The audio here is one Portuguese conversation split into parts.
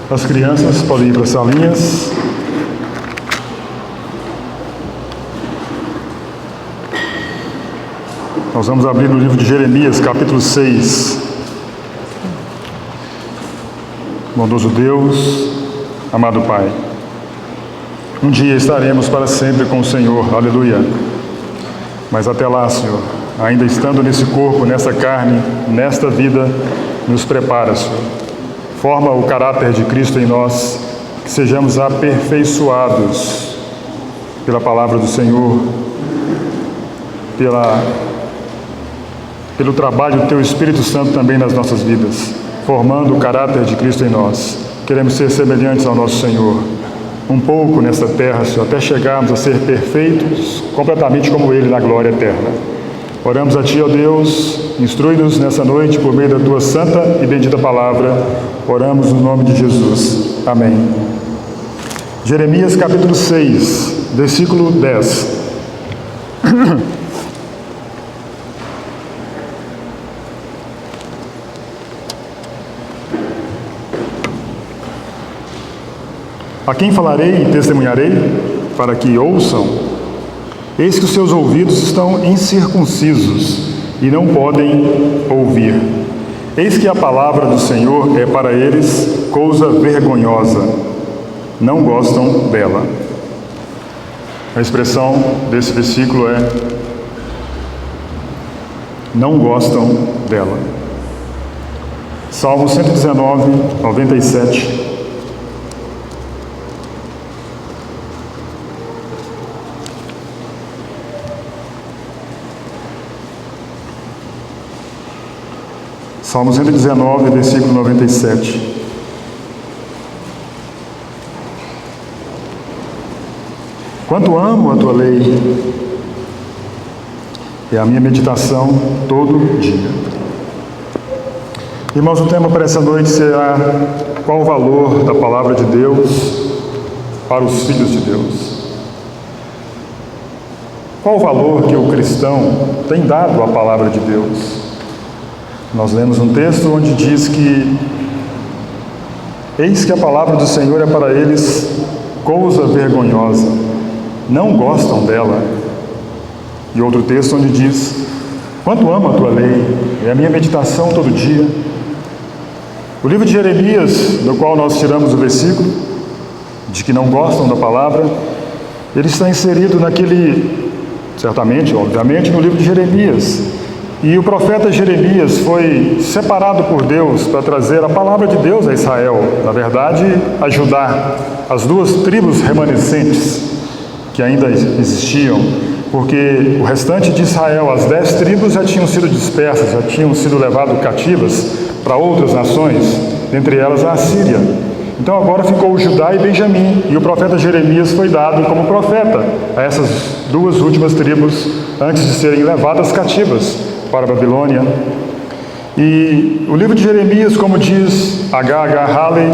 As crianças podem ir para as salinhas. Nós vamos abrir no livro de Jeremias, capítulo 6. Bondoso Deus, amado Pai, um dia estaremos para sempre com o Senhor, aleluia. Mas até lá, Senhor, ainda estando nesse corpo, nessa carne, nesta vida, nos prepara, Senhor. Forma o caráter de Cristo em nós, que sejamos aperfeiçoados pela palavra do Senhor, pelo trabalho do Teu Espírito Santo também nas nossas vidas, formando o caráter de Cristo em nós. Queremos ser semelhantes ao nosso Senhor, um pouco nesta terra, Senhor, até chegarmos a ser perfeitos, completamente como Ele na glória eterna. Oramos a Ti, ó Deus, instrui-nos nessa noite por meio da Tua santa e bendita palavra. Oramos no nome de Jesus. Amém. Jeremias capítulo 6, versículo 10. A quem falarei e testemunharei, para que ouçam? Eis que os seus ouvidos estão incircuncisos e não podem ouvir. Eis que a palavra do Senhor é para eles coisa vergonhosa. Não gostam dela. A expressão desse versículo é: não gostam dela. Salmo 119, 97. Salmo 119, versículo 97. Quanto amo a Tua lei, é a minha meditação todo dia. Irmãos, o tema para essa noite será: qual o valor da palavra de Deus para os filhos de Deus? Qual o valor que o cristão tem dado à palavra de Deus? Nós lemos um texto onde diz que eis que a palavra do Senhor é para eles coisa vergonhosa, não gostam dela. E outro texto onde diz: quanto amo a Tua lei, é a minha meditação todo dia. O livro de Jeremias, do qual nós tiramos o versículo, de que não gostam da palavra, ele está inserido certamente, obviamente, no livro de Jeremias. E o profeta Jeremias foi separado por Deus para trazer a palavra de Deus a Israel, na verdade, a Judá, as duas tribos remanescentes que ainda existiam, porque o restante de Israel, as 10 tribos, já tinham sido dispersas, já tinham sido levadas cativas para outras nações, dentre elas a Assíria. Então agora ficou o Judá e Benjamim, e o profeta Jeremias foi dado como profeta a essas duas últimas tribos antes de serem levadas cativas para a Babilônia. E o livro de Jeremias, como diz H.H. Halley,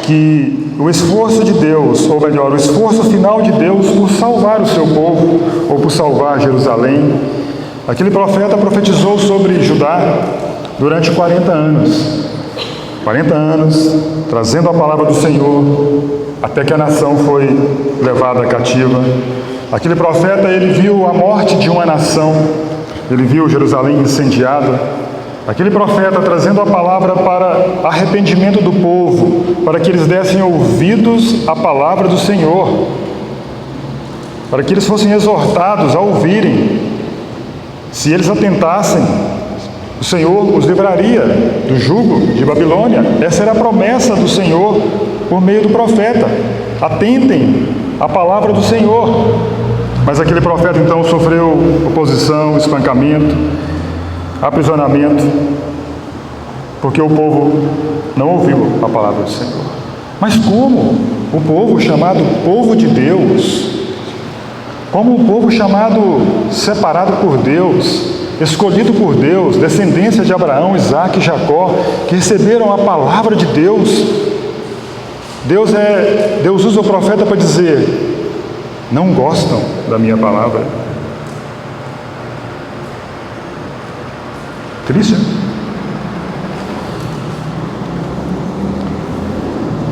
que o esforço de Deus, ou melhor, o esforço final de Deus por salvar o seu povo, ou por salvar Jerusalém, aquele profeta profetizou sobre Judá durante 40 anos. 40 anos, trazendo a palavra do Senhor, até que a nação foi levada cativa. Aquele profeta, ele viu a morte de uma nação, ele viu Jerusalém incendiada. Aquele profeta trazendo a palavra para arrependimento do povo, para que eles dessem ouvidos à palavra do Senhor, para que eles fossem exortados a ouvirem. Se eles atentassem, o Senhor os livraria do jugo de Babilônia. Essa era a promessa do Senhor por meio do profeta. Atentem à palavra do Senhor. Mas aquele profeta então sofreu oposição, espancamento, aprisionamento, porque o povo não ouviu a palavra do Senhor. Mas como o povo chamado povo de Deus, como o povo chamado separado por Deus, escolhido por Deus, descendência de Abraão, Isaque e Jacó, que receberam a palavra de Deus, Deus usa o profeta para dizer: não gostam da minha palavra. Triste.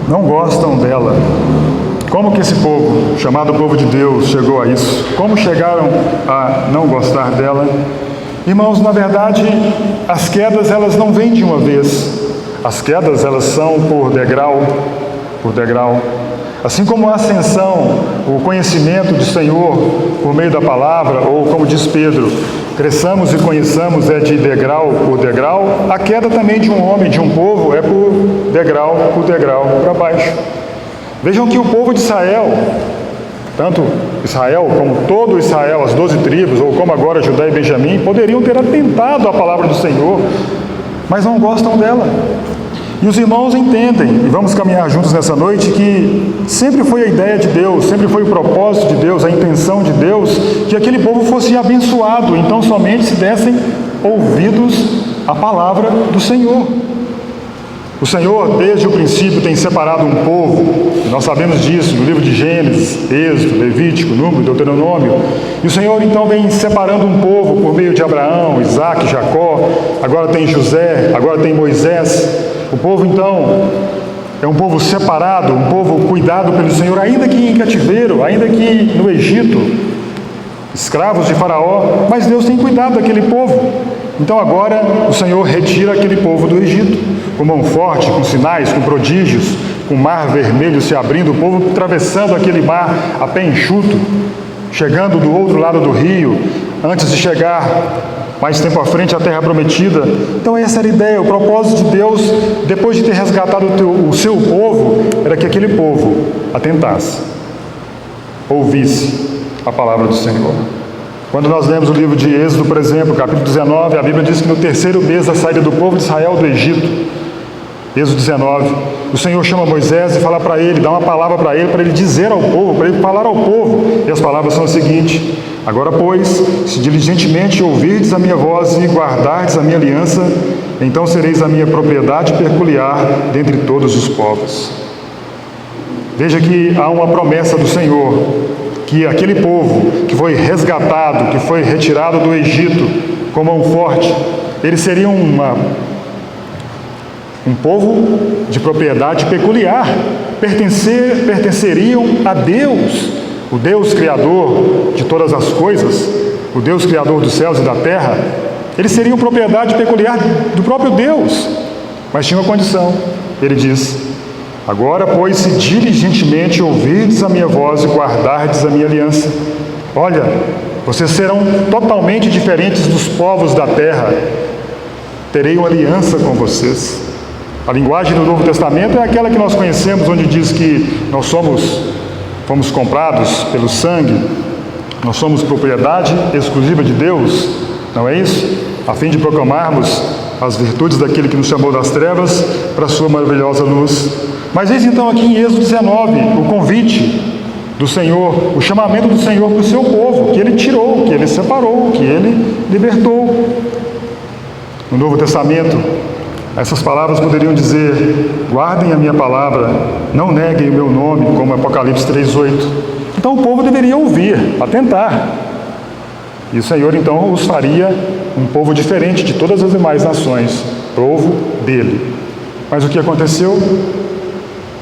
não gostam dela. Como que esse povo, chamado povo de Deus, chegou a isso? Como chegaram a não gostar dela? Irmãos, na verdade, as quedas elas não vêm de uma vez. As quedas elas são por degrau, por degrau. Assim como a ascensão, o conhecimento do Senhor por meio da palavra, ou como diz Pedro, cresçamos e conheçamos é de degrau por degrau, a queda também de um homem, de um povo, é por degrau para baixo. Vejam que o povo de Israel, tanto Israel como todo Israel, as 12 tribos, ou como agora Judá e Benjamim, poderiam ter atentado à palavra do Senhor, mas não gostam dela. E os irmãos entendem, e vamos caminhar juntos nessa noite, que sempre foi a ideia de Deus, sempre foi o propósito de Deus, a intenção de Deus, que aquele povo fosse abençoado, então somente se dessem ouvidos à palavra do Senhor. O Senhor, desde o princípio, tem separado um povo, e nós sabemos disso no livro de Gênesis, Êxodo, Levítico, Número, Deuteronômio. E o Senhor, então, vem separando um povo por meio de Abraão, Isaac, Jacó, agora tem José, agora tem Moisés. O povo, então, é um povo separado, um povo cuidado pelo Senhor, ainda que em cativeiro, ainda que no Egito, escravos de Faraó, mas Deus tem cuidado daquele povo. Então agora o Senhor retira aquele povo do Egito, com mão forte, com sinais, com prodígios, com o mar vermelho se abrindo, o povo atravessando aquele mar a pé enxuto, chegando do outro lado do rio, antes de chegar mais tempo à frente à terra prometida. Então essa era a ideia, o propósito de Deus, depois de ter resgatado o seu povo, era que aquele povo atentasse, ouvisse a palavra do Senhor. Quando nós lemos o livro de Êxodo, por exemplo, capítulo 19, a Bíblia diz que no terceiro mês da saída do povo de Israel do Egito, Êxodo 19, o Senhor chama Moisés e fala para ele, dá uma palavra para ele dizer ao povo, para ele falar ao povo. E as palavras são as seguintes: agora, pois, se diligentemente ouvirdes a minha voz e guardardes a minha aliança, então sereis a minha propriedade peculiar dentre todos os povos. Veja que há uma promessa do Senhor, que aquele povo que foi resgatado, que foi retirado do Egito com mão forte, eles seriam um povo de propriedade peculiar, pertenceriam a Deus, o Deus Criador de todas as coisas, o Deus Criador dos céus e da terra. Eles seriam propriedade peculiar do próprio Deus, mas tinha uma condição. Ele diz: agora, pois, se diligentemente ouvirdes a minha voz e guardardes a minha aliança, olha, vocês serão totalmente diferentes dos povos da terra, terei uma aliança com vocês. A linguagem do Novo Testamento é aquela que nós conhecemos, onde diz que nós fomos comprados pelo sangue, nós somos propriedade exclusiva de Deus, não é isso? A fim de proclamarmos as virtudes daquele que nos chamou das trevas para a sua maravilhosa luz. Mas eis então aqui em Êxodo 19, o convite do Senhor, o chamamento do Senhor para o seu povo, que Ele tirou, que Ele separou, que Ele libertou. No Novo Testamento, essas palavras poderiam dizer: guardem a minha palavra, não neguem o meu nome, como Apocalipse 3:8. Então o povo deveria ouvir, atentar. E o Senhor então os faria um povo diferente de todas as demais nações, povo dele. Mas o que aconteceu?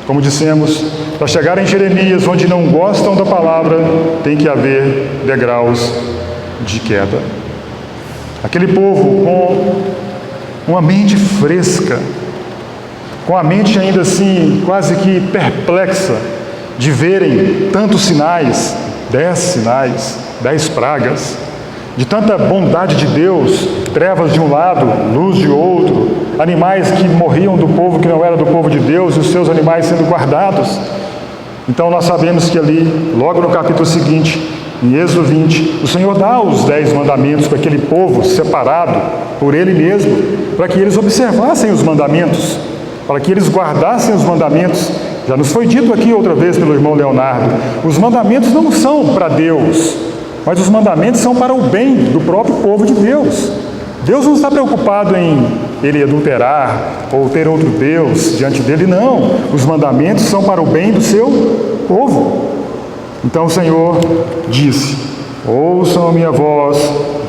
Como dissemos, para chegar em Jeremias, onde não gostam da palavra, tem que haver degraus de queda. Aquele povo com uma mente fresca, com a mente ainda assim quase que perplexa de verem tantos sinais, 10 pragas, de tanta bondade de Deus, trevas de um lado, luz de outro, animais que morriam do povo que não era do povo de Deus e os seus animais sendo guardados. Então nós sabemos que ali, logo no capítulo seguinte, em Êxodo 20, o Senhor dá os 10 mandamentos para aquele povo separado por Ele mesmo, para que eles observassem os mandamentos, para que eles guardassem os mandamentos. Já nos foi dito aqui outra vez pelo irmão Leonardo, os mandamentos não são para Deus, mas os mandamentos são para o bem do próprio povo de Deus. Deus não está preocupado em ele adulterar ou ter outro Deus diante dele, não. Os mandamentos são para o bem do seu povo. Então o Senhor disse: ouçam a minha voz,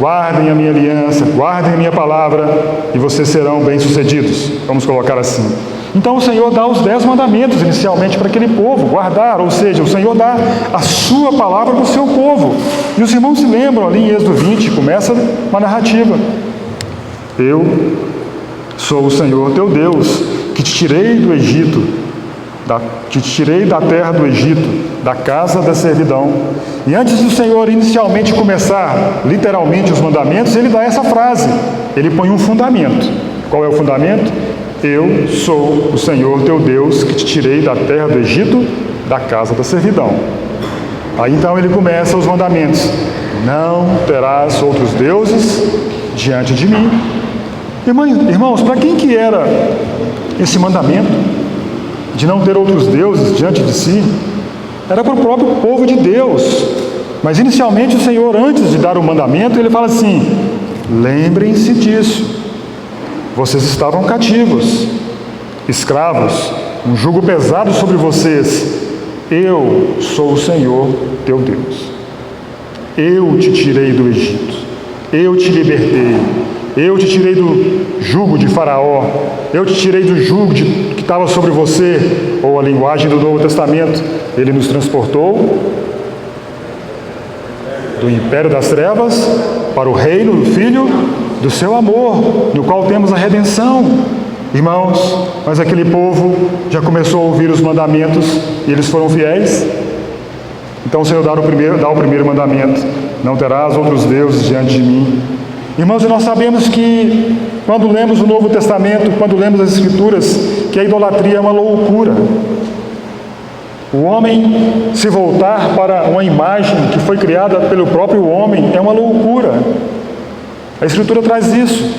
guardem a minha aliança, guardem a minha palavra, e vocês serão bem-sucedidos. Vamos colocar assim: Então o Senhor dá os 10 mandamentos inicialmente para aquele povo guardar, ou seja, o Senhor dá a sua palavra para o seu povo. E os irmãos se lembram ali em Êxodo 20, começa uma narrativa. Eu sou o Senhor teu Deus, que te tirei do Egito, que te tirei da terra do Egito, da casa da servidão. E antes do Senhor inicialmente começar, literalmente, os mandamentos, ele dá essa frase, ele põe um fundamento. Qual é o fundamento? Eu sou o Senhor teu Deus, que te tirei da terra do Egito, da casa da servidão. Aí então ele começa os mandamentos. Não terás outros deuses diante de mim. Irmãos, para quem que era esse mandamento de não ter outros deuses diante de si? Era para o próprio povo de Deus. Mas inicialmente o Senhor, antes de dar o mandamento, ele fala assim: lembrem-se disso. Vocês estavam cativos, escravos, um jugo pesado sobre vocês. Eu sou o Senhor teu Deus. Eu te tirei do Egito. Eu te libertei. Eu te tirei do jugo de Faraó. Eu te tirei do jugo que estava sobre você. Ou a linguagem do Novo Testamento. Ele nos transportou do império das trevas para o reino do Filho do seu amor, no qual temos a redenção. Irmãos, mas aquele povo já começou a ouvir os mandamentos e eles foram fiéis. Então o Senhor dá o primeiro mandamento: não terás outros deuses diante de mim. Irmãos, e nós sabemos que quando lemos o Novo Testamento, quando lemos as Escrituras, que a idolatria é uma loucura. O homem se voltar para uma imagem que foi criada pelo próprio homem é uma loucura. A Escritura traz isso.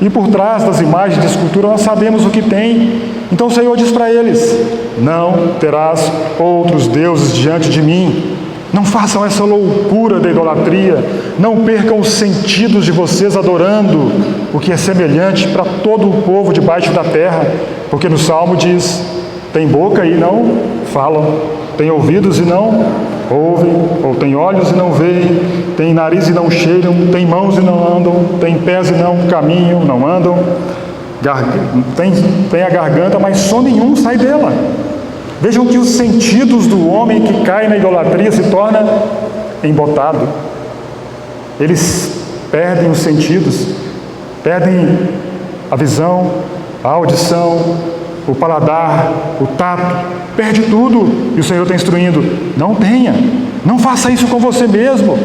E por trás das imagens de escultura nós sabemos o que tem. Então o Senhor diz para eles: não terás outros deuses diante de mim. Não façam essa loucura da idolatria. Não percam os sentidos de vocês adorando o que é semelhante para todo o povo debaixo da terra. Porque no Salmo diz: tem boca e não falam, tem ouvidos e não ouvem, ou tem olhos e não veem, tem nariz e não cheiram, tem mãos e não andam, tem pés e não caminham, não andam, tem a garganta, mas som nenhum sai dela. Vejam que os sentidos do homem que cai na idolatria se torna embotado. Eles perdem os sentidos, perdem a visão, a audição, o paladar, o tato, perde tudo. E o Senhor está instruindo: não tenha, não faça isso com você mesmo.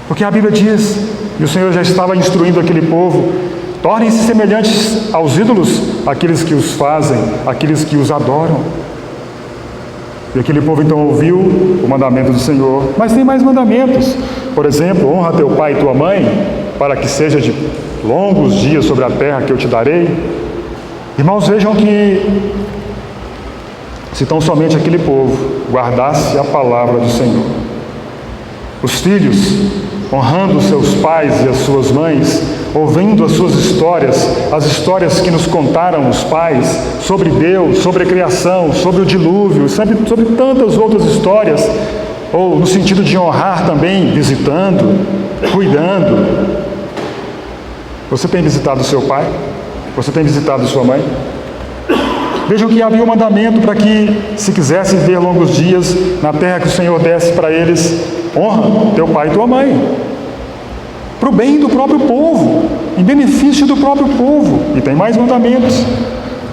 Porque a Bíblia diz, e o Senhor já estava instruindo aquele povo: tornem-se semelhantes aos ídolos, aqueles que os fazem, aqueles que os adoram. E aquele povo então ouviu o mandamento do Senhor. Mas tem mais mandamentos. Por exemplo, honra teu pai e tua mãe, para que seja de longos dias sobre a terra que eu te darei. Irmãos, vejam que se tão somente aquele povo guardasse a palavra do Senhor, os filhos honrando seus pais e as suas mães, ouvindo as suas histórias, as histórias que nos contaram os pais sobre Deus, sobre a criação, sobre o dilúvio, sobre tantas outras histórias, ou no sentido de honrar também, visitando, cuidando. Você tem visitado seu pai? Você tem visitado sua mãe? Vejam que havia um mandamento para que, se quisessem ver longos dias na terra que o Senhor desse para eles, honra teu pai e tua mãe, para o bem do próprio povo, em benefício do próprio povo. E tem mais mandamentos: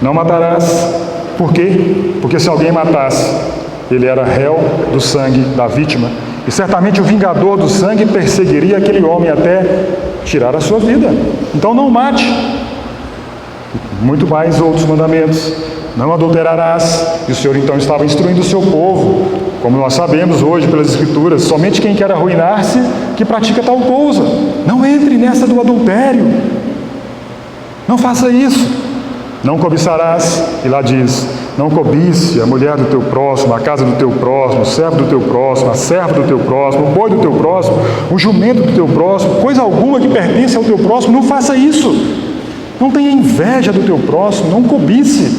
não matarás. Por quê? Porque se alguém matasse, ele era réu do sangue da vítima, e certamente o vingador do sangue perseguiria aquele homem até tirar a sua vida. Então não mate. Muito mais outros mandamentos: não adulterarás. E o Senhor então estava instruindo o seu povo, como nós sabemos hoje pelas Escrituras: somente quem quer arruinar-se que pratica tal coisa. Não entre nessa do adultério, não faça isso. Não cobiçarás, e lá diz: não cobice a mulher do teu próximo, a casa do teu próximo, o servo do teu próximo, a serva do teu próximo, o boi do teu próximo, o jumento do teu próximo, coisa alguma que pertence ao teu próximo. Não faça isso. Não tenha inveja do teu próximo, não cobice,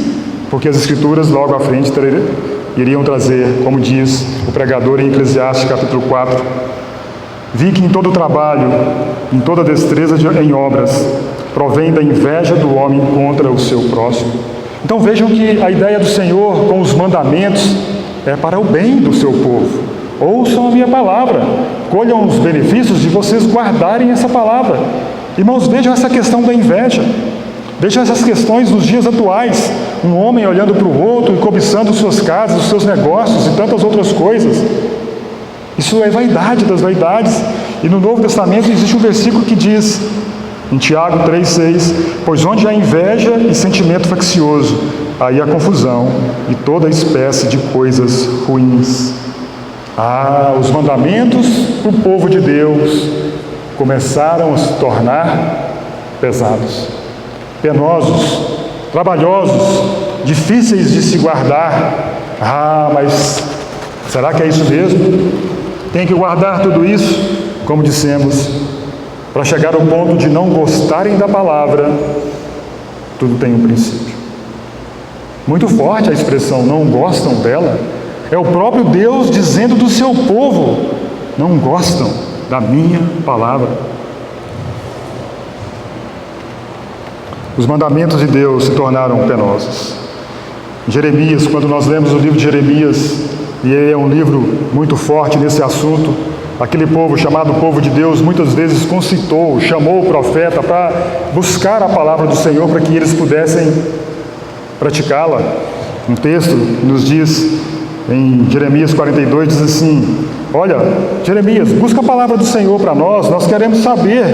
porque as Escrituras logo à frente iriam trazer, como diz o pregador em Eclesiastes capítulo 4: vi que em todo trabalho, em toda destreza em obras, provém da inveja do homem contra o seu próximo. Então vejam que a ideia do Senhor com os mandamentos é para o bem do seu povo. Ouçam a minha palavra, colham os benefícios de vocês guardarem essa palavra. Irmãos, vejam essa questão da inveja. Vejam essas questões nos dias atuais. Um homem olhando para o outro e cobiçando suas casas, os seus negócios e tantas outras coisas. Isso é vaidade das vaidades. E no Novo Testamento existe um versículo que diz, em Tiago 3,6, pois onde há inveja e sentimento faccioso, aí há confusão e toda espécie de coisas ruins. Os mandamentos para o povo de Deus começaram a se tornar pesados, penosos, trabalhosos, difíceis de se guardar. Mas será que é isso mesmo? Tem que guardar tudo isso? Como dissemos, para chegar ao ponto de não gostarem da palavra, tudo tem um princípio. Muito forte a expressão, não gostam dela. É o próprio Deus dizendo do seu povo, não gostam da minha palavra. Os mandamentos de Deus se tornaram penosos. Jeremias, quando nós lemos o livro de Jeremias, e ele é um livro muito forte nesse assunto, aquele povo chamado povo de Deus muitas vezes concitou, chamou o profeta para buscar a palavra do Senhor para que eles pudessem praticá-la. Um texto nos diz, em Jeremias 42, diz assim, olha, Jeremias, busca a palavra do Senhor para nós queremos saber,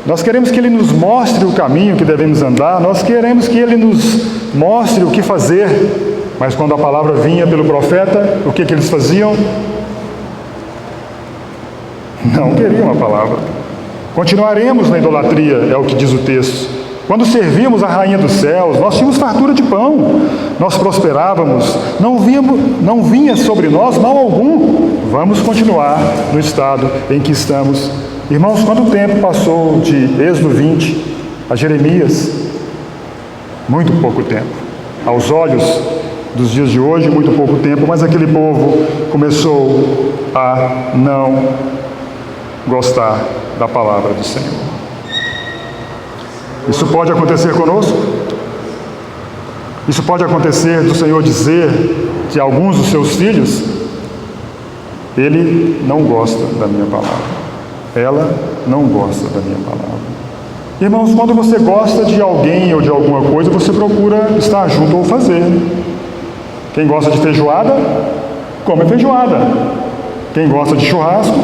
nós queremos que Ele nos mostre o caminho que devemos andar, nós queremos que Ele nos mostre o que fazer. Mas quando a palavra vinha pelo profeta, o que eles faziam? Não queriam a palavra. Continuaremos na idolatria, é o que diz o texto. Quando servíamos a rainha dos céus, nós tínhamos fartura de pão, nós prosperávamos, não vinha sobre nós mal algum. Vamos continuar no estado em que estamos. Irmãos, quanto tempo passou de Êxodo 20 a Jeremias? Muito pouco tempo. Aos olhos dos dias de hoje, muito pouco tempo, mas aquele povo começou a não gostar da palavra do Senhor. Isso pode acontecer conosco? Isso pode acontecer do Senhor dizer que alguns dos seus filhos, ele não gosta da minha palavra. Ela não gosta da minha palavra. Irmãos, quando você gosta de alguém ou de alguma coisa, você procura estar junto ou fazer. Quem gosta de feijoada, come feijoada. Quem gosta de churrasco,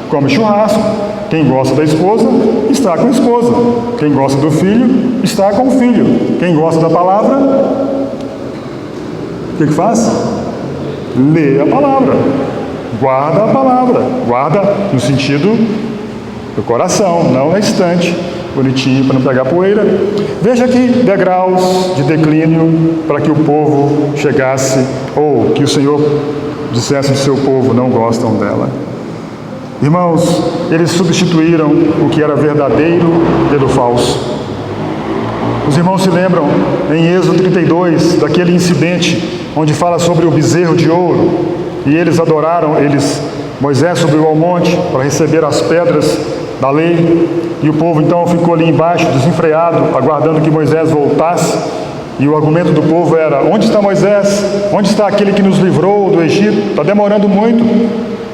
come churrasco. Quem gosta da esposa, está com a esposa. Quem gosta do filho, está com o filho. Quem gosta da palavra, o que faz? Lê a palavra. Guarda a palavra. Guarda no sentido do coração, não na estante, bonitinho para não pegar poeira. Veja aqui degraus de declínio para que o povo chegasse, ou que o Senhor dissesse do seu povo, não gostam dela. Irmãos, eles substituíram o que era verdadeiro pelo falso. Os irmãos se lembram em Êxodo 32, daquele incidente onde fala sobre o bezerro de ouro, e eles adoraram, Moisés subiu ao monte para receber as pedras da lei, e o povo então ficou ali embaixo, desenfreado, aguardando que Moisés voltasse, e o argumento do povo era, onde está Moisés? Onde está aquele que nos livrou do Egito? Está demorando muito,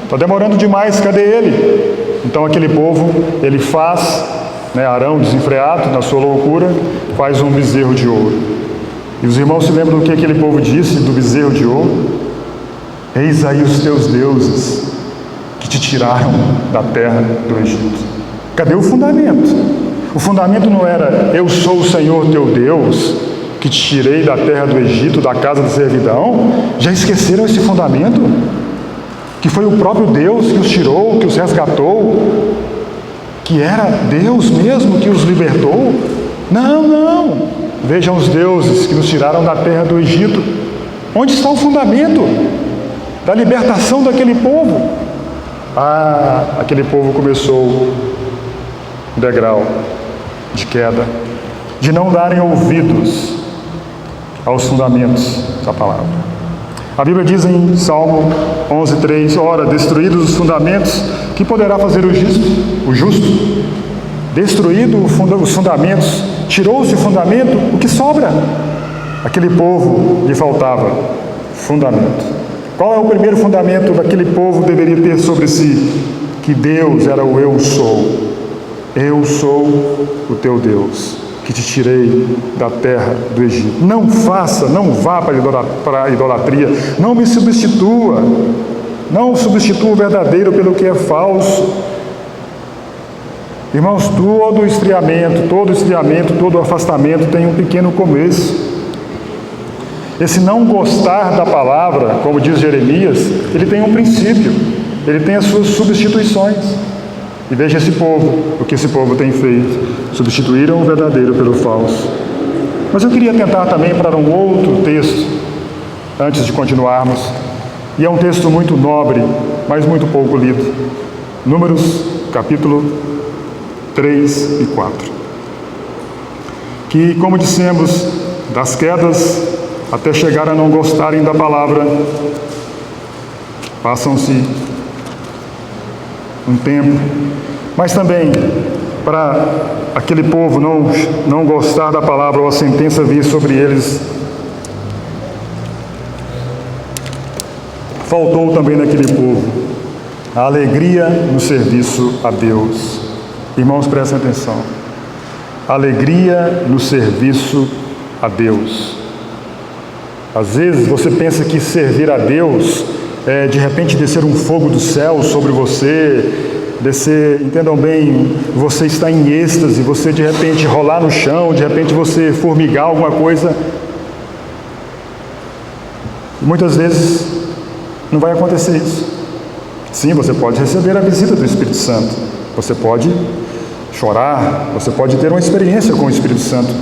está demorando demais, cadê ele? Então aquele povo, ele faz, Arão desenfreado, na sua loucura, faz um bezerro de ouro. E os irmãos se lembram do que aquele povo disse do bezerro de ouro? Eis aí os teus deuses, que te tiraram da terra do Egito. Cadê o fundamento? O fundamento não era, eu sou o Senhor teu Deus, que te tirei da terra do Egito, da casa da servidão. Já esqueceram esse fundamento? Que foi o próprio Deus que os tirou, que os resgatou, que era Deus mesmo que os libertou? Não. Vejam os deuses que nos tiraram da terra do Egito. Onde está o fundamento da libertação daquele povo? Aquele povo começou um degrau de queda, de não darem ouvidos aos fundamentos da palavra. A Bíblia diz em Salmo 11:3, ora, destruídos os fundamentos, que poderá fazer o justo? Destruído os fundamentos, tirou-se o fundamento, o que sobra? Aquele povo lhe faltava fundamento. Qual é o primeiro fundamento daquele povo deveria ter sobre si? Que Deus era o eu sou. Eu sou o teu Deus, que te tirei da terra do Egito. Não vá para a idolatria, não me substitua. Não substitua o verdadeiro pelo que é falso. Irmãos, todo esfriamento, todo afastamento tem um pequeno começo. Esse não gostar da palavra, como diz Jeremias, ele tem um princípio, ele tem as suas substituições. E veja esse povo, o que esse povo tem feito. Substituíram o verdadeiro pelo falso. Mas eu queria tentar também para um outro texto, antes de continuarmos. E é um texto muito nobre, mas muito pouco lido. Números, capítulo 3 e 4. Que, como dissemos, das quedas até chegar a não gostarem da palavra, passam-se um tempo. Mas também, para aquele povo não gostar da palavra ou a sentença vir sobre eles, faltou também naquele povo a alegria no serviço a Deus. Irmãos, prestem atenção. Alegria no serviço a Deus. Às vezes você pensa que servir a Deus é de repente descer um fogo do céu sobre você, descer, entendam bem, você está em êxtase, você de repente rolar no chão, de repente você formigar alguma coisa. Muitas vezes não vai acontecer isso. Sim, você pode receber a visita do Espírito Santo, você pode chorar, você pode ter uma experiência com o Espírito Santo.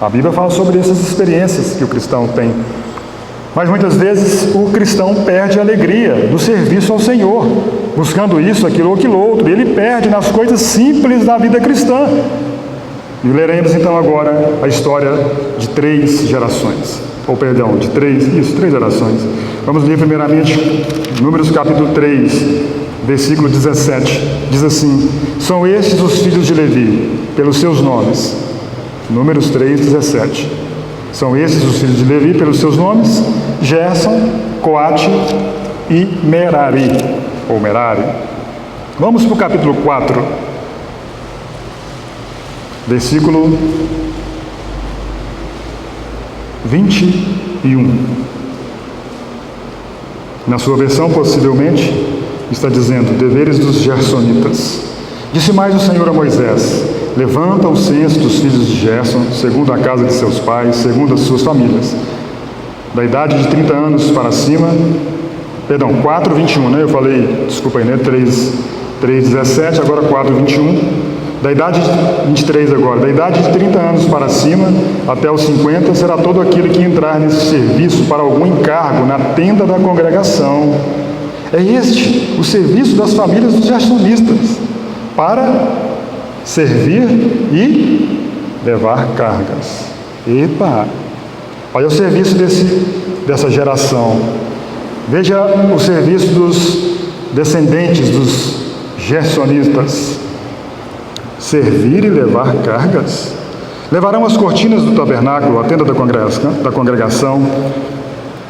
A Bíblia fala sobre essas experiências que o cristão tem. Mas muitas vezes o cristão perde a alegria do serviço ao Senhor, buscando isso, aquilo ou aquilo outro, e ele perde nas coisas simples da vida cristã. E leremos então agora a história de três gerações. De três gerações. Vamos ler primeiramente Números capítulo 3, versículo 17. Diz assim: são estes os filhos de Levi, pelos seus nomes. Números 3, 17. São estes os filhos de Levi, pelos seus nomes: Gerson, Coate e Merari, ou Merari. Vamos para o capítulo 4, versículo 21. Na sua versão, possivelmente, está dizendo: deveres dos Gersonitas. Disse mais o Senhor a Moisés: levanta o censo dos filhos de Gerson, segundo a casa de seus pais, segundo as suas famílias, da idade de 30 anos para cima, 4:21, né? Eu falei, desculpa aí, né? 3:17, agora 4:21. Da idade de 23 agora, da idade de 30 anos para cima, até os 50, será todo aquele que entrar nesse serviço para algum encargo na tenda da congregação. É este o serviço das famílias dos gersonistas, para servir e levar cargas. Epa! Olha o serviço dessa geração. Veja o serviço dos descendentes dos gersonistas. Servir e levar cargas. Levarão as cortinas do tabernáculo, a tenda da congregação,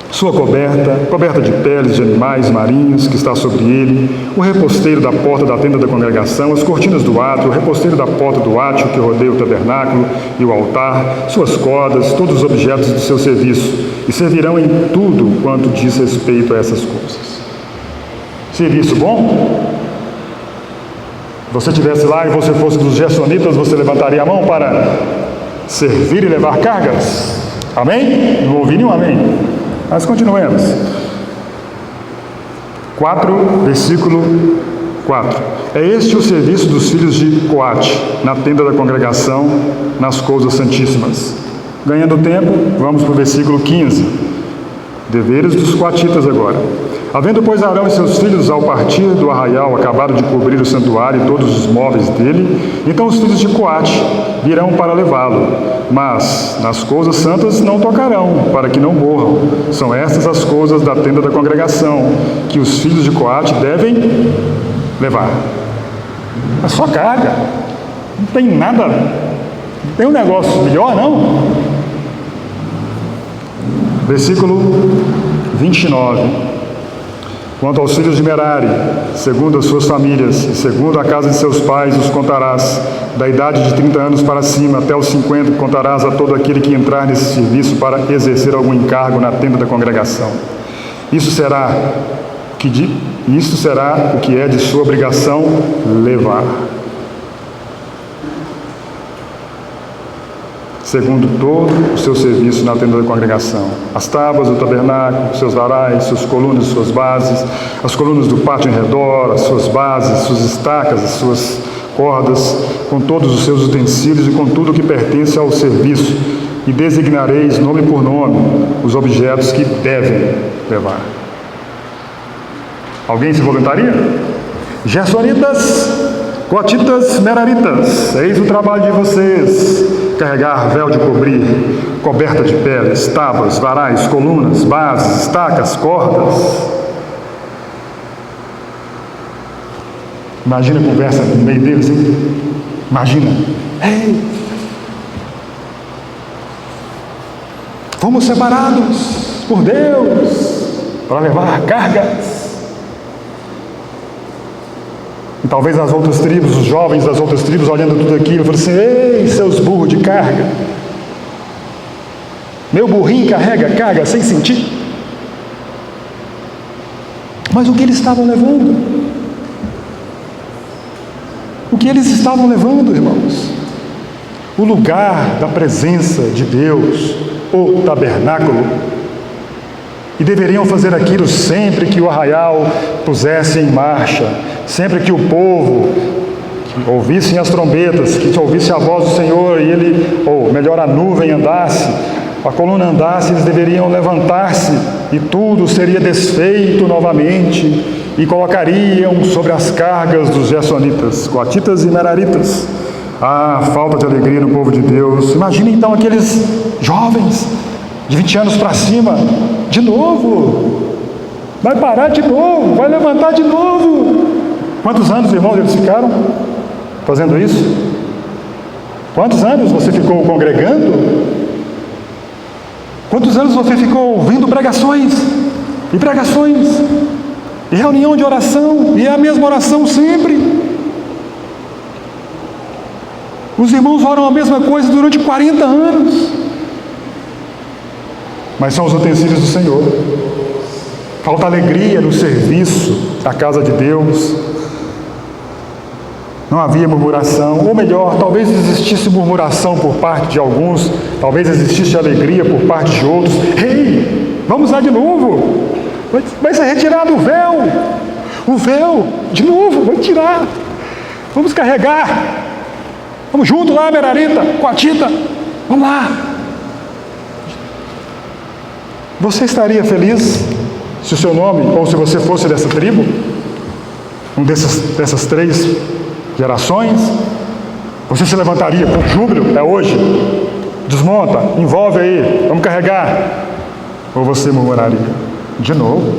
sua coberta de peles de animais marinhos que está sobre ele, o reposteiro da porta da tenda da congregação, as cortinas do átrio, o reposteiro da porta do átrio que rodeia o tabernáculo e o altar, suas cordas, todos os objetos do seu serviço, e servirão em tudo quanto diz respeito a essas coisas. Serviço bom? Se você estivesse lá e você fosse dos gersonitas, você levantaria a mão para servir e levar cargas? Amém? Não ouvi nenhum amém. Mas continuemos. 4, versículo 4. É este o serviço dos filhos de Coate, na tenda da congregação, nas coisas santíssimas. Ganhando tempo, vamos para o versículo 15. Deveres dos coatitas agora. Havendo, pois, Arão e seus filhos, ao partir do arraial, acabado de cobrir o santuário e todos os móveis dele, então os filhos de Coate virão para levá-lo, mas nas coisas santas não tocarão, para que não morram. São estas as coisas da tenda da congregação, que os filhos de Coate devem levar. É só carga, não tem nada, não tem um negócio melhor, não? Versículo 29. Quanto aos filhos de Merari, segundo as suas famílias, e segundo a casa de seus pais, os contarás, da idade de 30 anos para cima, até os 50, contarás a todo aquele que entrar nesse serviço para exercer algum encargo na tenda da congregação. Isso será o que é de sua obrigação levar. Segundo todo o seu serviço na tenda da congregação. As tábuas do tabernáculo, seus varais, suas colunas, suas bases, as colunas do pátio em redor, as suas bases, suas estacas, as suas cordas, com todos os seus utensílios e com tudo o que pertence ao serviço, e designareis nome por nome os objetos que devem levar. Alguém se voluntaria? Gersonitas, coatitas, meraritas, eis o trabalho de vocês: carregar véu de cobrir, coberta de peles, tábuas, varais, colunas, bases, estacas, cordas. Imagina a conversa no meio deles, hein? Imagina. Ei, fomos separados por Deus para levar cargas. E talvez as outras tribos, os jovens das outras tribos, olhando tudo aquilo, falam assim: ei, seus burros de carga. Meu burrinho carrega carga sem sentir. Mas o que eles estavam levando? O que eles estavam levando, irmãos? O lugar da presença de Deus, o tabernáculo. E deveriam fazer aquilo sempre que o arraial pusesse em marcha, sempre que o povo ouvisse as trombetas, que ouvisse a voz do Senhor, e ele, ou melhor, a nuvem andasse, a coluna andasse, eles deveriam levantar-se, e tudo seria desfeito novamente, e colocariam sobre as cargas dos gersonitas, coatitas e meraritas. Ah, falta de alegria no povo de Deus. Imagine então aqueles jovens de 20 anos para cima, de novo, vai parar de novo, vai levantar de novo. Quantos anos, irmãos, eles ficaram fazendo isso? Quantos anos você ficou congregando? Quantos anos você ficou ouvindo pregações? E pregações? E reunião de oração? E é a mesma oração sempre? Os irmãos oram a mesma coisa durante 40 anos. Mas são os utensílios do Senhor. Falta alegria no serviço da casa de Deus. Não havia murmuração, ou melhor, talvez existisse murmuração por parte de alguns, talvez existisse alegria por parte de outros. Ei, vamos lá de novo, vai ser retirado o véu, de novo, vai tirar, vamos carregar, vamos junto lá, merarita, coatita, vamos lá. Você estaria feliz se o seu nome, ou se você fosse dessa tribo, dessas 3 gerações? Você se levantaria com júbilo? É hoje, desmonta, envolve aí, vamos carregar. Ou você murmuraria? De novo?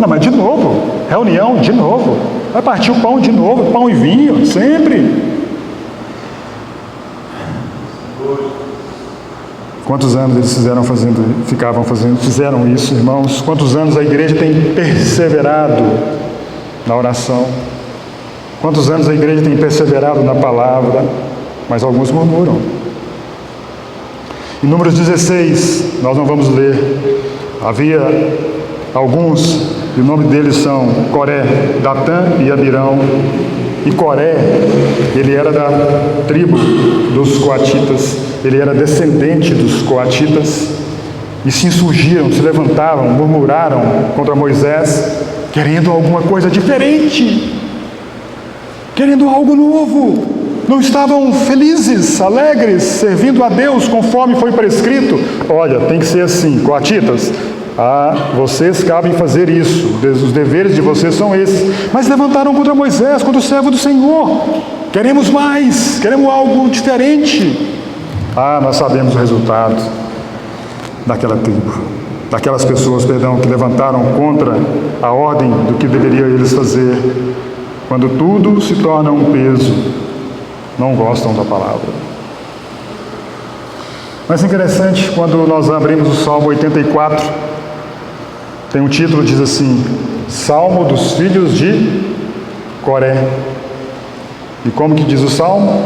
Não, mas de novo, reunião de novo, vai partir o pão de novo, pão e vinho, sempre. Quantos anos eles fizeram isso, irmãos? Quantos anos a igreja tem perseverado na oração? Quantos anos a igreja tem perseverado na palavra? Mas alguns murmuram. Em Números 16, nós não vamos ler. Havia alguns, e o nome deles são Coré, Datã e Abirão. E Coré, ele era da tribo dos coatitas, ele era descendente dos coatitas, e se insurgiram, se levantaram, murmuraram contra Moisés, querendo alguma coisa diferente, querendo algo novo. Não estavam felizes, alegres, servindo a Deus conforme foi prescrito. Olha, tem que ser assim, coatitas, vocês cabem fazer isso, os deveres de vocês são esses. Mas levantaram contra Moisés, contra o servo do Senhor. Queremos mais, queremos algo diferente. Nós sabemos o resultado daquela tribo, daquelas pessoas, que levantaram contra a ordem do que deveriam eles fazer. Quando tudo se torna um peso, não gostam da palavra. Mas é interessante, quando nós abrimos o Salmo 84, tem um título que diz assim: Salmo dos filhos de Coré. E como que diz o Salmo?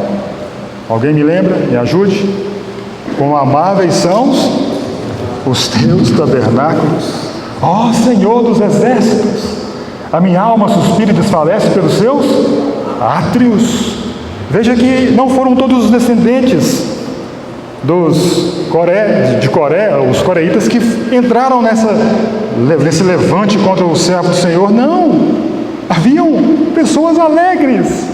Alguém me lembra? Me ajude? Quão amáveis são os teus tabernáculos, ó Senhor dos exércitos. A minha alma suspira e desfalece pelos seus átrios. Veja que não foram todos os descendentes de Coré, os coreitas, que entraram nesse levante contra o servo do Senhor. Não, haviam pessoas alegres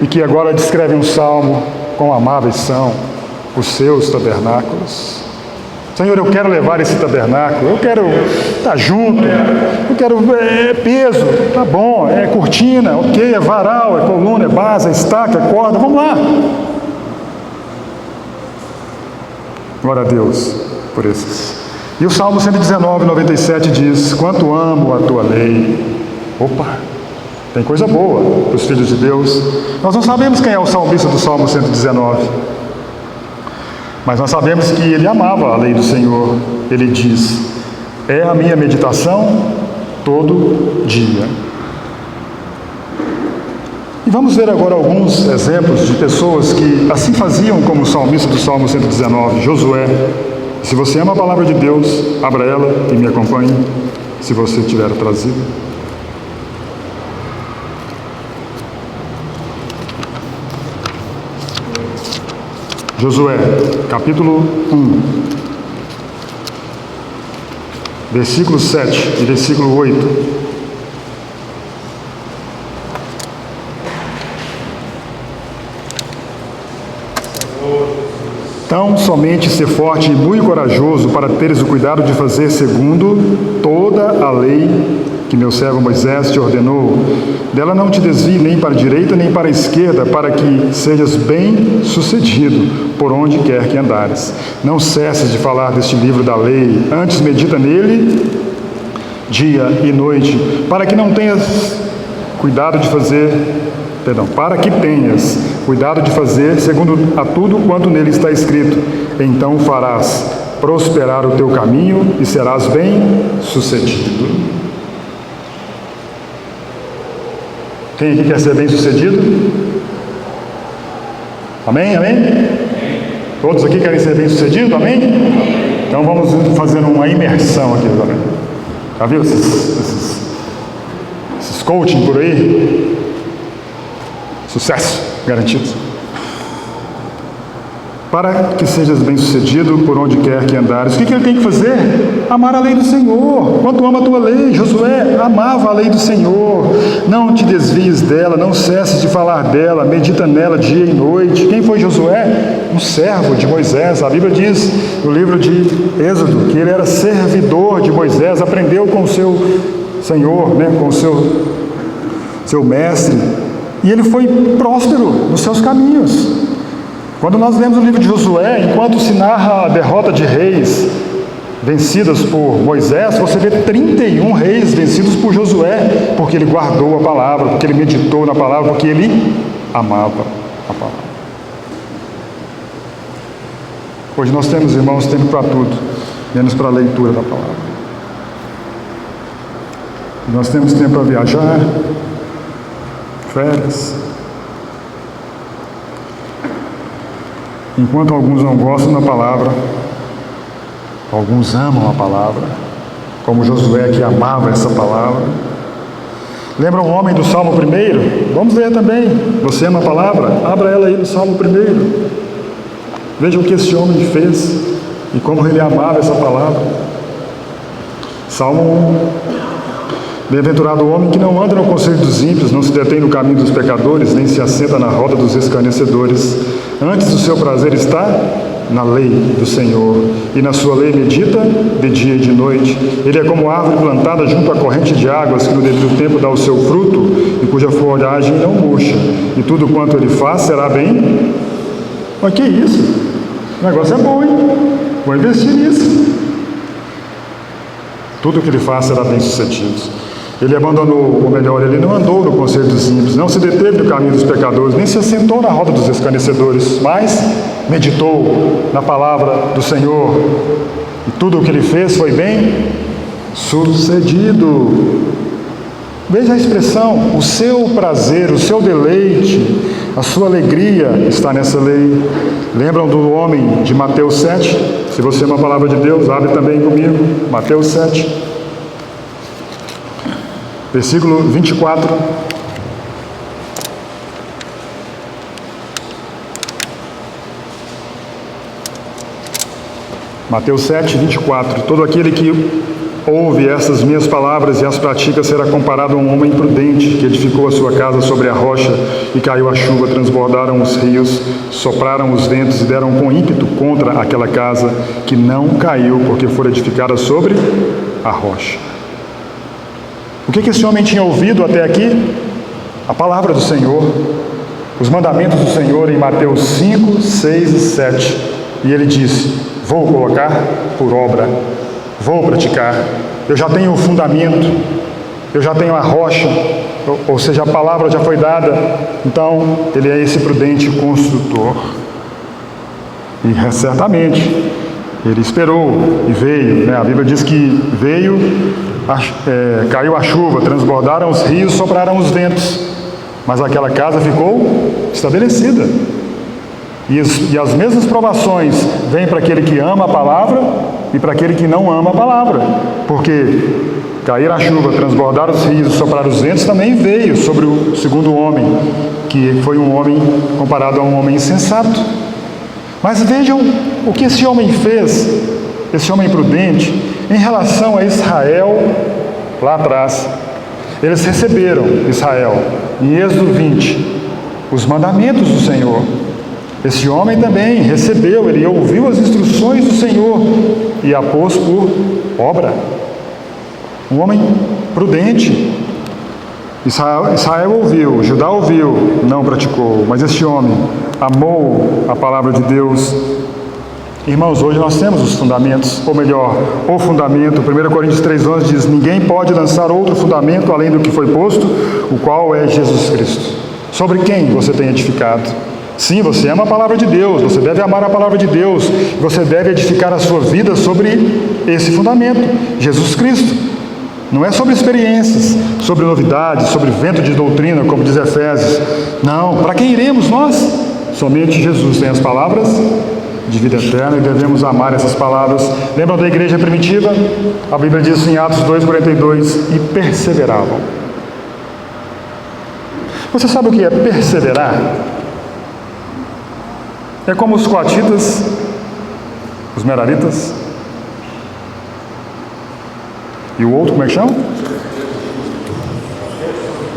e que agora descrevem um salmo: quão amáveis são os seus tabernáculos. Senhor, eu quero levar esse tabernáculo, eu quero estar junto, eu quero peso, tá bom, é cortina, ok, é varal, é coluna, é base, é estaca, é corda, vamos lá. Glória a Deus por esses. E o Salmo 119, 97 diz: quanto amo a tua lei. Opa, tem coisa boa para os filhos de Deus. Nós não sabemos quem é o salmista do Salmo 119, mas nós sabemos que ele amava a lei do Senhor. Ele diz: é a minha meditação todo dia. E vamos ver agora alguns exemplos de pessoas que assim faziam como o salmista do Salmo 119, Josué. Se você ama a palavra de Deus, abra ela e me acompanhe, se você tiver trazido. Josué, capítulo 1, versículo 7 e versículo 8. Então, somente ser forte e muito corajoso para teres o cuidado de fazer segundo toda a lei que meu servo Moisés te ordenou. Dela não te desvie nem para a direita nem para a esquerda, para que sejas bem sucedido por onde quer que andares. Não cesses de falar deste livro da lei, antes medita nele dia e noite, para que tenhas cuidado de fazer segundo a tudo quanto nele está escrito. Então farás prosperar o teu caminho e serás bem sucedido. Quem aqui quer ser bem sucedido? Amém? Amém? Todos aqui querem ser bem sucedido? Amém? Então vamos fazer uma imersão aqui agora. Já viu esses coaching por aí? Sucesso garantido. Para que sejas bem-sucedido por onde quer que andares. O que ele tem que fazer? Amar a lei do Senhor. Quanto ama a tua lei? Josué amava a lei do Senhor. Não te desvies dela, não cesses de falar dela, medita nela dia e noite. Quem foi Josué? Um servo de Moisés. A Bíblia diz no livro de Êxodo que ele era servidor de Moisés, aprendeu com o seu Senhor, com o seu mestre, e ele foi próspero nos seus caminhos. Quando nós lemos o livro de Josué, enquanto se narra a derrota de reis vencidas por Moisés, você vê 31 reis vencidos por Josué, porque ele guardou a palavra, porque ele meditou na palavra, porque ele amava a palavra. Hoje nós temos, irmãos, tempo para tudo, menos para a leitura da palavra. Nós temos tempo para viajar, férias. Enquanto alguns não gostam da palavra, alguns amam a palavra, como Josué, que amava essa palavra. Lembra um homem do Salmo 1? Vamos ler também. Você ama a palavra? Abra ela aí no Salmo 1. Veja o que esse homem fez e como ele amava essa palavra. Salmo 1. Bem-aventurado o homem que não anda no conselho dos ímpios, não se detém no caminho dos pecadores, nem se assenta na roda dos escarnecedores. Antes o seu prazer está na lei do Senhor, e na sua lei medita de dia e de noite. Ele é como árvore plantada junto à corrente de águas, que no devido tempo dá o seu fruto, e cuja folhagem não murcha, e tudo quanto ele faz será bem. Mas que isso? O negócio é bom, hein? Vou investir nisso. Tudo que ele faz será bem sucedido. Ele abandonou, ou melhor, ele não andou no conselho dos ímpios, não se deteve no caminho dos pecadores, nem se assentou na roda dos escarnecedores, mas meditou na palavra do Senhor. E tudo o que ele fez foi bem sucedido. Veja a expressão, o seu prazer, o seu deleite, a sua alegria está nessa lei. Lembram do homem de Mateus 7? Se você ama a palavra de Deus, abre também comigo, Mateus 7. Versículo 24. Mateus 7, 24. Todo aquele que ouve essas minhas palavras e as pratica será comparado a um homem prudente que edificou a sua casa sobre a rocha, e caiu a chuva, transbordaram os rios, sopraram os ventos e deram com ímpeto contra aquela casa, que não caiu, porque fora edificada sobre a rocha. O que esse homem tinha ouvido até aqui? A palavra do Senhor, os mandamentos do Senhor em Mateus 5, 6 e 7. E ele disse: vou colocar por obra, vou praticar, eu já tenho o fundamento, eu já tenho a rocha, ou seja, a palavra já foi dada. Então, ele é esse prudente construtor. E certamente, ele esperou e veio, né? A Bíblia diz que veio, caiu a chuva, transbordaram os rios, sopraram os ventos, mas aquela casa ficou estabelecida. E as mesmas provações vêm para aquele que ama a palavra e para aquele que não ama a palavra, porque cair a chuva, transbordar os rios, soprar os ventos também veio sobre o segundo homem, que foi um homem comparado a um homem insensato. Mas vejam o que esse homem fez, esse homem prudente, em relação a Israel lá atrás. Eles receberam, Israel, em Êxodo 20, os mandamentos do Senhor. Esse homem também recebeu, ele ouviu as instruções do Senhor e a pôs por obra. Um homem prudente. Israel ouviu, Judá ouviu, não praticou, mas este homem amou a palavra de Deus. Irmãos, hoje nós temos os fundamentos, ou melhor, o fundamento. 1 Coríntios 3,11 diz: ninguém pode lançar outro fundamento além do que foi posto, o qual é Jesus Cristo. Sobre quem você tem edificado? Sim, você ama a palavra de Deus, você deve amar a palavra de Deus, você deve edificar a sua vida sobre esse fundamento, Jesus Cristo. Não é sobre experiências, sobre novidades, sobre vento de doutrina, como diz Efésios. Não, para quem iremos nós? Somente Jesus tem as palavras de vida eterna e devemos amar essas palavras. Lembram da igreja primitiva? A Bíblia diz em Atos 2,42, e perseveravam. Você sabe o que é perseverar? É como os coatitas, os meraritas, e o outro, como é que chama?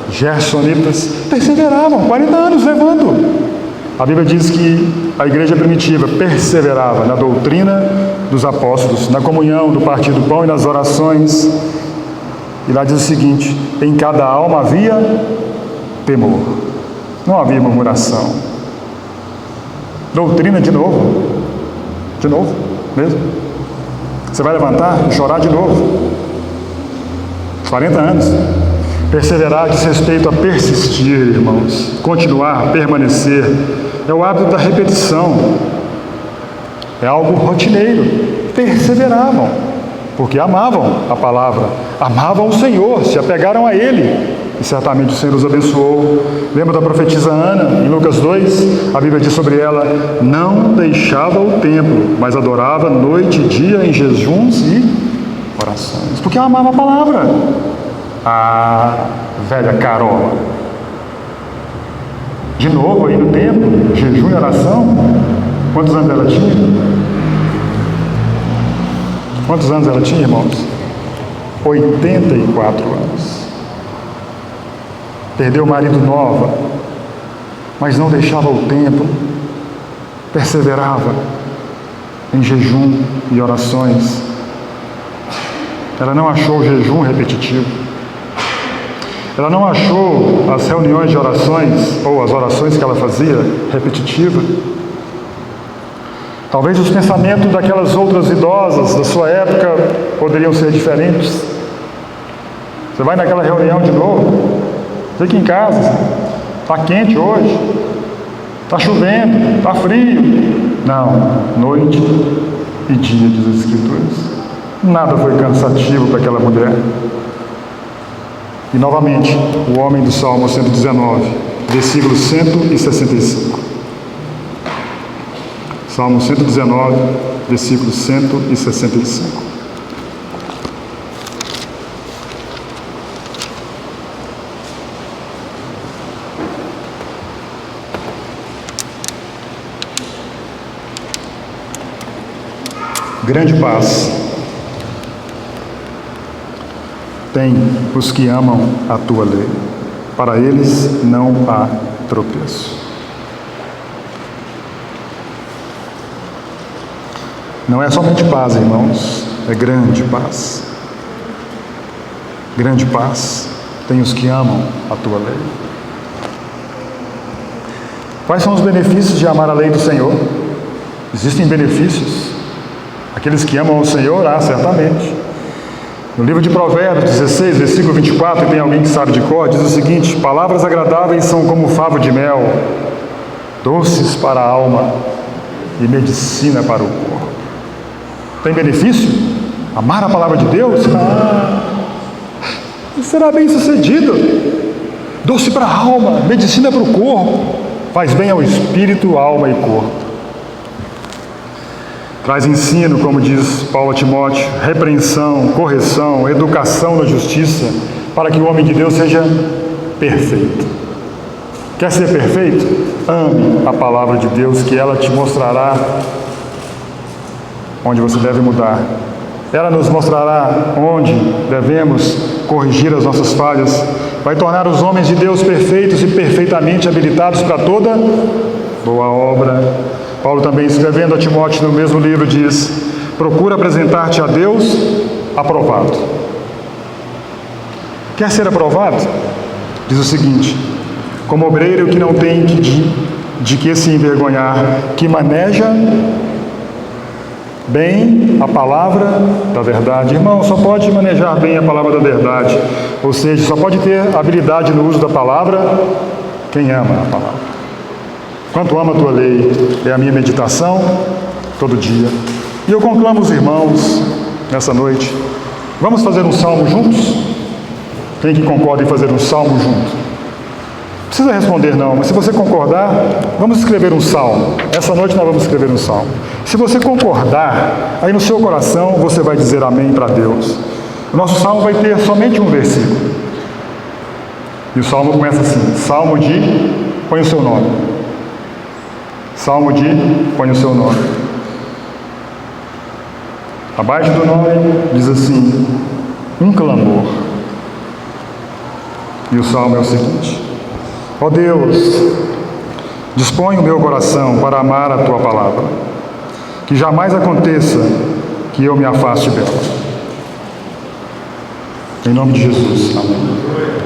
Gersonitas, perseveravam, 40 anos levando. A Bíblia diz que a igreja primitiva perseverava na doutrina dos apóstolos, na comunhão, do partir do pão e nas orações. E lá diz o seguinte: em cada alma havia temor, não havia murmuração. Doutrina de novo mesmo. Você vai levantar e chorar de novo. 40 anos. Perseverar diz respeito a persistir, irmãos. Continuar, permanecer. É o hábito da repetição. É algo rotineiro. Perseveravam, porque amavam a palavra, amavam o Senhor, se apegaram a Ele. E certamente o Senhor os abençoou. Lembra da profetisa Ana, em Lucas 2? A Bíblia diz sobre ela: não deixava o templo, mas adorava noite e dia em jejuns e orações, porque ela amava a palavra. A velha carola. De novo aí no templo, jejum e oração. Quantos anos ela tinha? Quantos anos ela tinha, irmãos? 84 anos. Perdeu o marido nova, mas não deixava o templo, perseverava em jejum e orações. Ela não achou o jejum repetitivo, ela não achou as reuniões de orações, ou as orações que ela fazia, repetitiva. Talvez os pensamentos daquelas outras idosas da sua época poderiam ser diferentes. Você vai naquela reunião de novo? Fica em casa. Está quente hoje? Está chovendo? Está frio? Não. Noite e dia, diz as Escrituras. Nada foi cansativo para aquela mulher. E novamente, o homem do Salmo 119, versículo 165. Salmo 119, versículo 165. Grande paz tem os que amam a tua lei. Para eles não há tropeço. Não é somente paz, irmãos, é grande paz. Grande paz tem os que amam a tua lei. Quais são os benefícios de amar a lei do Senhor? Existem benefícios. Aqueles que amam o Senhor, certamente. No livro de Provérbios 16, versículo 24, tem alguém que sabe de cor, diz o seguinte: palavras agradáveis são como favo de mel, doces para a alma e medicina para o corpo. Tem benefício? Amar a palavra de Deus? Será bem sucedido. Doce para a alma, medicina para o corpo. Faz bem ao espírito, alma e corpo. Traz ensino, como diz Paulo a Timóteo, repreensão, correção, educação na justiça, para que o homem de Deus seja perfeito. Quer ser perfeito? Ame a palavra de Deus, que ela te mostrará onde você deve mudar. Ela nos mostrará onde devemos corrigir as nossas falhas. Vai tornar os homens de Deus perfeitos e perfeitamente habilitados para toda boa obra. Paulo também, escrevendo a Timóteo no mesmo livro, diz: procura apresentar-te a Deus aprovado. Quer ser aprovado? Diz o seguinte: como obreiro que não tem de que se envergonhar, que maneja bem a palavra da verdade. Irmão, só pode manejar bem a palavra da verdade, ou seja, só pode ter habilidade no uso da palavra quem ama a palavra. Quanto amo a tua lei, é a minha meditação todo dia. E eu conclamo os irmãos nessa noite. Vamos fazer um salmo juntos? Quem que concorda em fazer um salmo junto? Não precisa responder não, mas se você concordar, vamos escrever um salmo. Essa noite nós vamos escrever um salmo. Se você concordar, aí no seu coração você vai dizer amém para Deus. O nosso salmo vai ter somente um versículo. E o salmo começa assim: Salmo de, põe o seu nome. Salmo de, põe o seu nome. Abaixo do nome diz assim: um clamor. E o salmo é o seguinte: ó Deus, dispõe o meu coração para amar a tua palavra, que jamais aconteça que eu me afaste dela. Em nome de Jesus, amém.